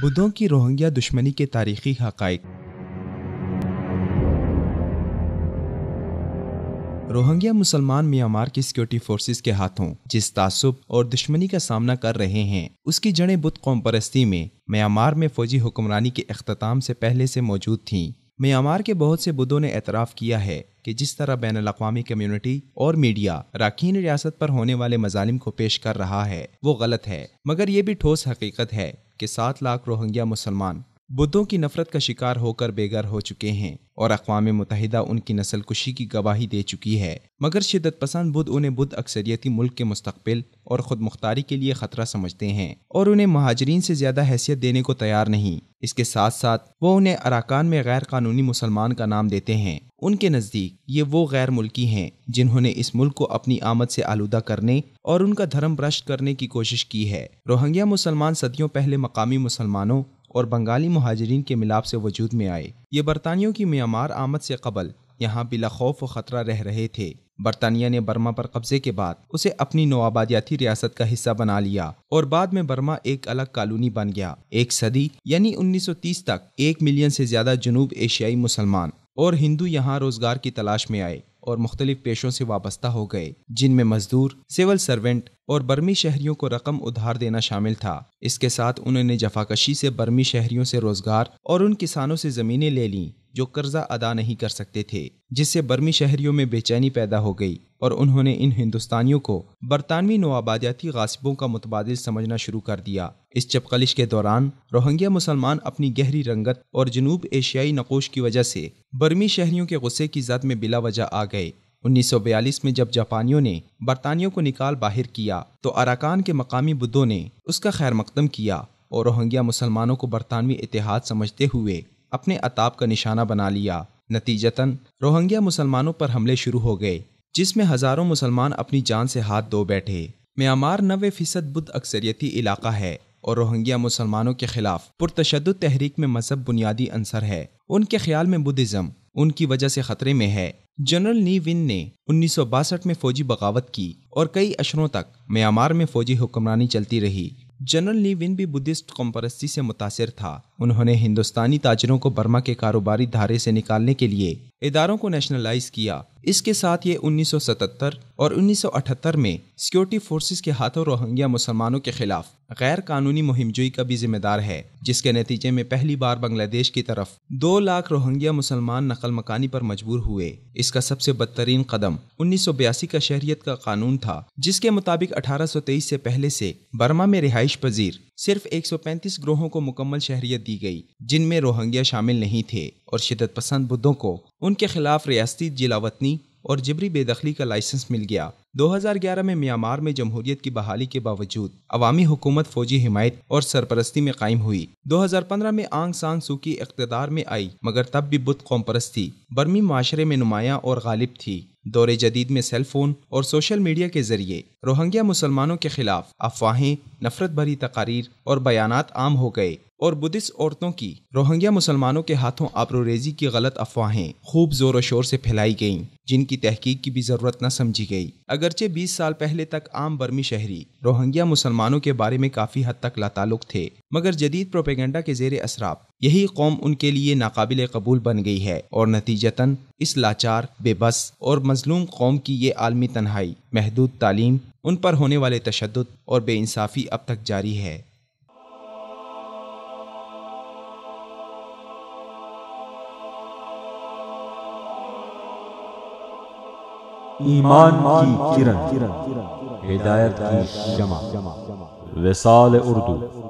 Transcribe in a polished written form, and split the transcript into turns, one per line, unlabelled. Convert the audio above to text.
بدھوں کی روہنگیا دشمنی کے تاریخی حقائق۔ روہنگیا مسلمان میانمار کی سیکورٹی فورسز کے ہاتھوں جس تعصب اور دشمنی کا سامنا کر رہے ہیں، اس کی جڑیں بدھ قوم پرستی میں میانمار میں فوجی حکمرانی کے اختتام سے پہلے سے موجود تھیں۔ میانمار کے بہت سے بدھوں نے اعتراف کیا ہے کہ جس طرح بین الاقوامی کمیونٹی اور میڈیا راکھین ریاست پر ہونے والے مظالم کو پیش کر رہا ہے وہ غلط ہے، مگر یہ بھی ٹھوس حقیقت ہے کہ 7 لاکھ روہنگیا مسلمان بدھوں کی نفرت کا شکار ہو کر بے گھر ہو چکے ہیں اور اقوام متحدہ ان کی نسل کشی کی گواہی دے چکی ہے، مگر شدت پسند بدھ انہیں بدھ اکثریتی ملک کے مستقبل اور خود مختاری کے لیے خطرہ سمجھتے ہیں اور انہیں مہاجرین سے زیادہ حیثیت دینے کو تیار نہیں۔ اس کے ساتھ ساتھ وہ انہیں اراکان میں غیر قانونی مسلمان کا نام دیتے ہیں۔ ان کے نزدیک یہ وہ غیر ملکی ہیں جنہوں نے اس ملک کو اپنی آمد سے آلودہ کرنے اور ان کا دھرم بھرشٹ کرنے کی کوشش کی ہے۔ روہنگیا مسلمان صدیوں پہلے مقامی مسلمانوں اور بنگالی مہاجرین کے ملاپ سے وجود میں آئے۔ یہ برطانیوں کی میانمار آمد سے قبل یہاں بلا خوف و خطرہ رہ رہے تھے۔ برطانیہ نے برما پر قبضے کے بعد اسے اپنی نوآبادیاتی ریاست کا حصہ بنا لیا اور بعد میں برما ایک الگ کالونی بن گیا۔ ایک صدی یعنی 1930 تک 1 ملین سے زیادہ جنوب ایشیائی مسلمان اور ہندو یہاں روزگار کی تلاش میں آئے اور مختلف پیشوں سے وابستہ ہو گئے، جن میں مزدور، سول سرونٹ اور برمی شہریوں کو رقم ادھار دینا شامل تھا۔ اس کے ساتھ انہوں نے جفاکشی سے برمی شہریوں سے روزگار اور ان کسانوں سے زمینیں لے لیں جو قرضہ ادا نہیں کر سکتے تھے، جس سے برمی شہریوں میں بے چینی پیدا ہو گئی اور انہوں نے ان ہندوستانیوں کو برطانوی نوآبادیاتی غاصبوں کا متبادل سمجھنا شروع کر دیا۔ اس چپقلش کے دوران روہنگیا مسلمان اپنی گہری رنگت اور جنوب ایشیائی نقوش کی وجہ سے برمی شہریوں کے غصے کی زد میں بلا وجہ آ گئے۔ 1942 میں جب جاپانیوں نے برطانیوں کو نکال باہر کیا تو اراکان کے مقامی بدھوں نے اس کا خیر مقدم کیا اور روہنگیا مسلمانوں کو برطانوی اتحاد سمجھتے ہوئے اپنے عتاب کا نشانہ بنا لیا۔ نتیجتاً روہنگیا مسلمانوں پر حملے شروع ہو گئے، جس میں ہزاروں مسلمان اپنی جان سے ہاتھ دھو بیٹھے۔ میانمار 90% بدھ اکثریتی علاقہ ہے اور روہنگیا مسلمانوں کے خلاف پرتشدد تحریک میں مذہب بنیادی عنصر ہے۔ ان کے خیال میں بدھزم ان کی وجہ سے خطرے میں ہے۔ جنرل نی ون نے 1962 میں فوجی بغاوت کی اور کئی اشروں تک میانمار میں فوجی حکمرانی چلتی رہی۔ جنرل نی ون بھی بدھسٹ قوم پرستی سے متاثر تھا۔ انہوں نے ہندوستانی تاجروں کو برما کے کاروباری دھارے سے نکالنے کے لیے اداروں کو نیشنلائز کیا۔ اس کے ساتھ یہ 1977 اور 1978 میں سیکورٹی فورسز کے ہاتھوں روہنگیا مسلمانوں کے خلاف غیر قانونی مہم جوئی کا بھی ذمہ دار ہے، جس کے نتیجے میں پہلی بار بنگلہ دیش کی طرف 2 لاکھ روہنگیا مسلمان نقل مکانی پر مجبور ہوئے۔ اس کا سب سے بدترین قدم 1982 کا شہریت کا قانون تھا، جس کے مطابق 1823 سے پہلے سے برما میں رہائش پذیر صرف 135 گروہوں کو مکمل شہریت دی گئی، جن میں روہنگیا شامل نہیں تھے، اور شدت پسند بدھوں کو ان کے خلاف ریاستی جلاوطنی اور جبری بے دخلی کا لائسنس مل گیا۔ 2011 میں میانمار میں جمہوریت کی بحالی کے باوجود عوامی حکومت فوجی حمایت اور سرپرستی میں قائم ہوئی۔ 2015 میں آنگ سان سو کی اقتدار میں آئی، مگر تب بھی بدھ قوم پرستی برمی معاشرے میں نمایاں اور غالب تھی۔ دور جدید میں سیل فون اور سوشل میڈیا کے ذریعے روہنگیا مسلمانوں کے خلاف افواہیں، نفرت بھری تقاریر اور بیانات عام ہو گئے اور بدھسٹ عورتوں کی روہنگیا مسلمانوں کے ہاتھوں آبروریزی کی غلط افواہیں خوب زور و شور سے پھیلائی گئیں، جن کی تحقیق کی بھی ضرورت نہ سمجھی گئی۔ اگرچہ 20 سال پہلے تک عام برمی شہری روہنگیا مسلمانوں کے بارے میں کافی حد تک لاتعلق تھے، مگر جدید پروپیگنڈا کے زیر اثراب یہی قوم ان کے لیے ناقابل قبول بن گئی ہے اور نتیجتاً اس لاچار، بے بس اور مظلوم قوم کی یہ عالمی تنہائی، محدود تعلیم، ان پر ہونے والے تشدد اور بے انصافی اب تک جاری ہے۔
ایمان کی کرن، ہدایت کی شمع، وصال اردو۔